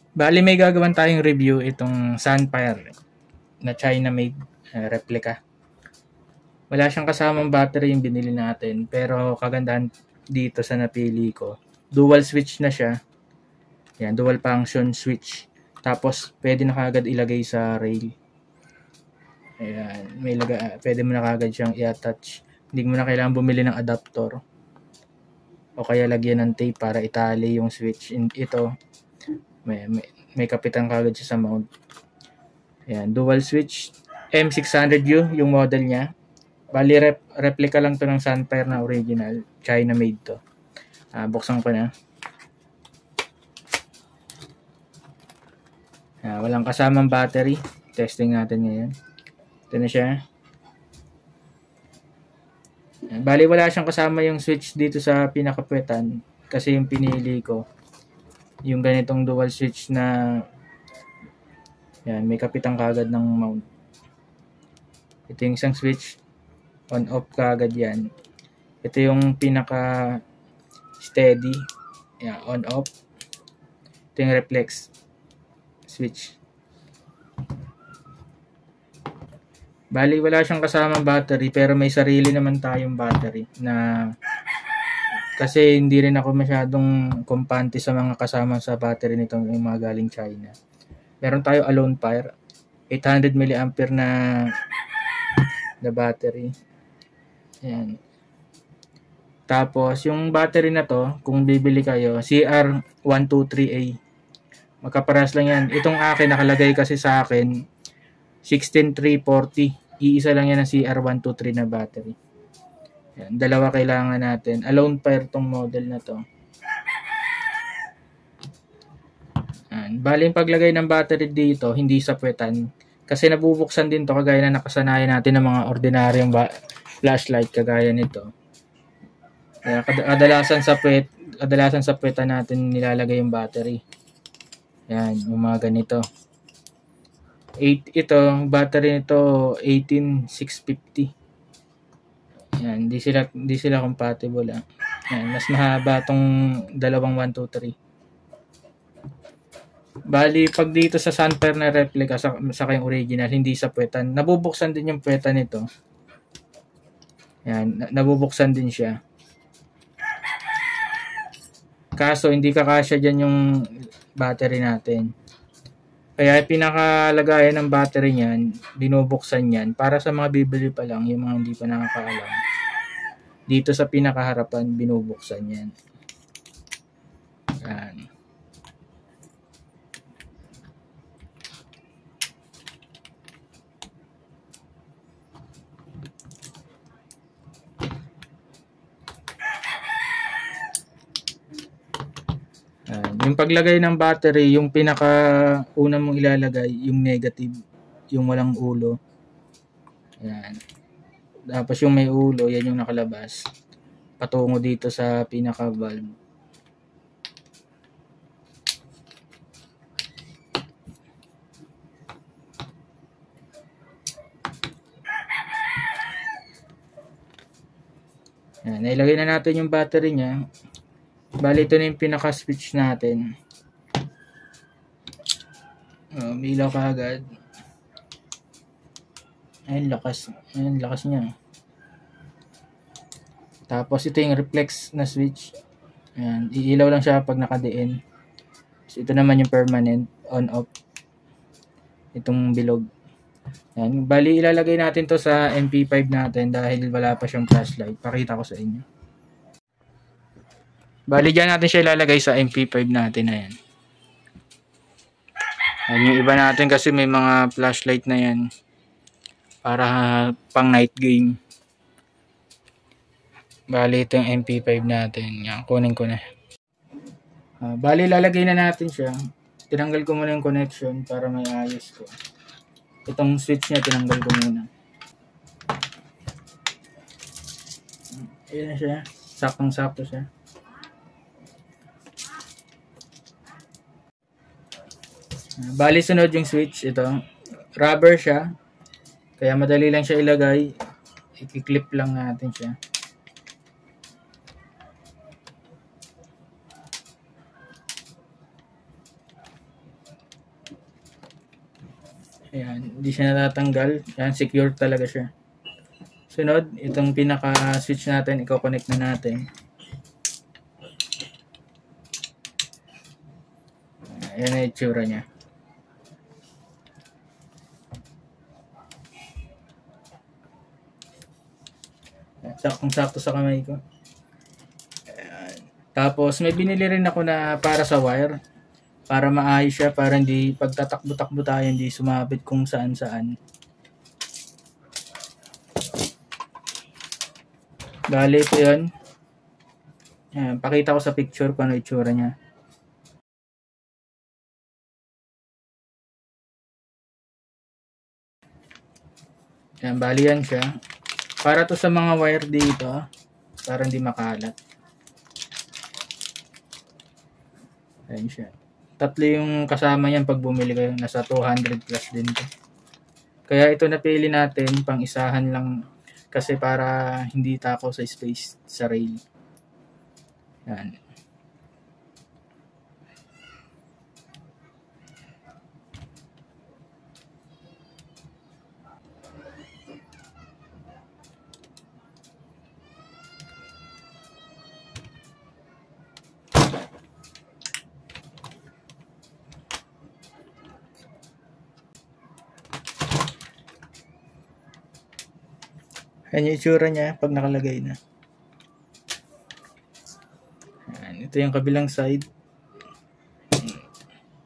Bali may gagawin tayong review itong Sunfire na China made replica. Wala siyang kasamang battery yung binili natin, pero kagandahan dito sa napili ko, dual switch na siya. Yan, dual function switch. Tapos pwede na kagad ilagay sa rail. Ayan, pwede mo na kagad siyang i-attach. Hindi mo na kailangan bumili ng adapter o kaya lagyan ng tape para itali yung switch. Ito may kapitan kagad siya sa mount. Ayan, dual switch M600U yung model niya. Bali replica lang to ng Sunfire na original, China made to. Buksan ko na. Walang kasamang battery. Testing natin ngayon. Ito na siya. Bali wala siyang kasama yung switch dito sa pinakapuwetan kasi yung pinili ko yung ganitong dual switch na yan, may kapitan kagad ng mount. Ito yung isang switch, on off kagad yan. Ito yung pinaka steady, yan, on off. Ito yung reflex switch. Bali wala siyang kasamang battery pero may sarili naman tayong battery na kasi hindi rin ako masyadong kumpante sa mga kasama sa battery nitong yung mga galing China. Meron tayo Alone Fire 800 mAh na battery. Ayan. Tapos yung battery na to, kung bibili kayo, CR123A. Magkaparas lang yan. Itong akin nakalagay kasi sa akin 16340. Iisa lang yan ng CR123 na battery. Yan, dalawa kailangan natin. Alone Fire tong model na to. Yan. Bali yung paglagay ng battery dito, hindi sa puwetan. Kasi nabubuksan din to kagaya na nakasanayan natin ng mga ordinaryong flashlight kagaya nito. Kaya kadalasan sa puwetan natin nilalagay yung battery. Yan, yung mga ganito. Ito, battery nito 18650. Yan, di sila compatible. Yan, mas mahaba tong dalawang 123. Bali, pag dito sa Sunfire na replica sa kayong original, hindi sa puwetan. Nabubuksan din yung puwetan nito. Yan, nabubuksan din siya. Kaso, hindi kakasya dyan yung battery natin. Kaya pinakalagayan ng battery niyan, binubuksan yan para sa mga bibili pa lang, yung mga hindi pa nakakaalam. Dito sa pinakaharapan, binubuksan yan. Yan. Yung paglagay ng battery, yung pinaka-una mong ilalagay, yung negative, yung walang ulo. Ayan. Tapos yung may ulo, yan yung nakalabas. Patungo dito sa pinaka-valve. Ayan, nailagay na natin yung battery niya. Bali, ito na yung pinaka-switch natin. Ilaw ka agad. Ayun, lakas niya. Tapos, ito yung reflex na switch. Ayan, iilaw lang siya pag nakadiin. So, ito naman yung permanent, on-off. Itong bilog. Ayan, bali, ilalagay natin to sa MP5 natin dahil wala pa siyang flashlight. Pakita ko sa inyo. Bali, dyan natin siya ilalagay sa MP5 natin na yan. Ayan, yung iba natin kasi may mga flashlight na yan para pang night game. Bali, ito yung MP5 natin. Yan, kunin ko na. Bali, lalagay na natin siya. Tinanggal ko muna yung connection para may ayos ko. Itong switch niya, tinanggal ko muna. Ayan na siya. Saktong-sakto siya. Bali, sunod yung switch. Ito. Rubber siya. Kaya madali lang siya ilagay. I-clip lang natin siya. Ayan, hindi siya natatanggal. Ayan, secure talaga siya. Sunod, itong pinaka-switch natin, i-connect na natin. Ayan ang itsura niya. Saktong-sakto sa kamay ko. Ayan. Tapos, may binili rin ako na para sa wire. Para maayos siya, para hindi pagtatakbo-takbo tayo, hindi sumabit kung saan-saan. Bale, ito yun. Ayan, pakita ko sa picture kung ano itsura niya. Ayan, bali yan siya. Para to sa mga wire dito, para hindi makalat. Ayan siya. Tatlo yung kasama niyan pag bumili kayo. Nasa 200 plus din to. Kaya ito napili natin, pang isahan lang. Kasi para hindi takaw sa space sa rail. Ayan. Ayan yung itsura niya pag nakalagay na. Ayan, ito yung kabilang side.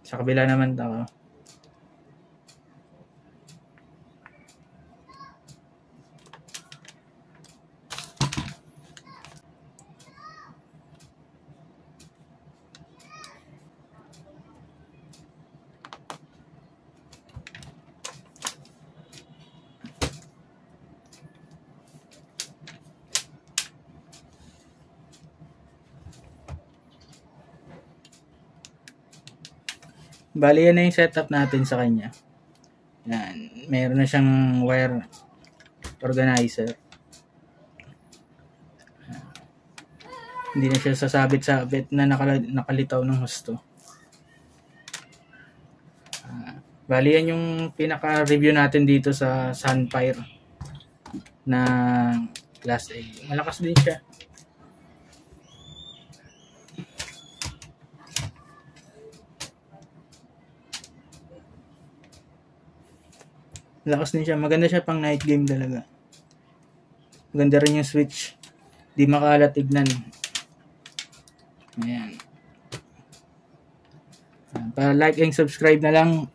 Sa kabila naman ako. Bali, yan na yung setup natin sa kanya. Yan. Meron na siyang wire organizer. Hindi na siya sasabit-sabit na nakalitaw ng husto. Bali, yan yung pinaka-review natin dito sa Sunfire na Class A. Malakas din siya. Lakas din siya. Maganda siya pang night game talaga. Maganda rin yung switch. Di makalat tignan. Ayan. Para like and subscribe na lang.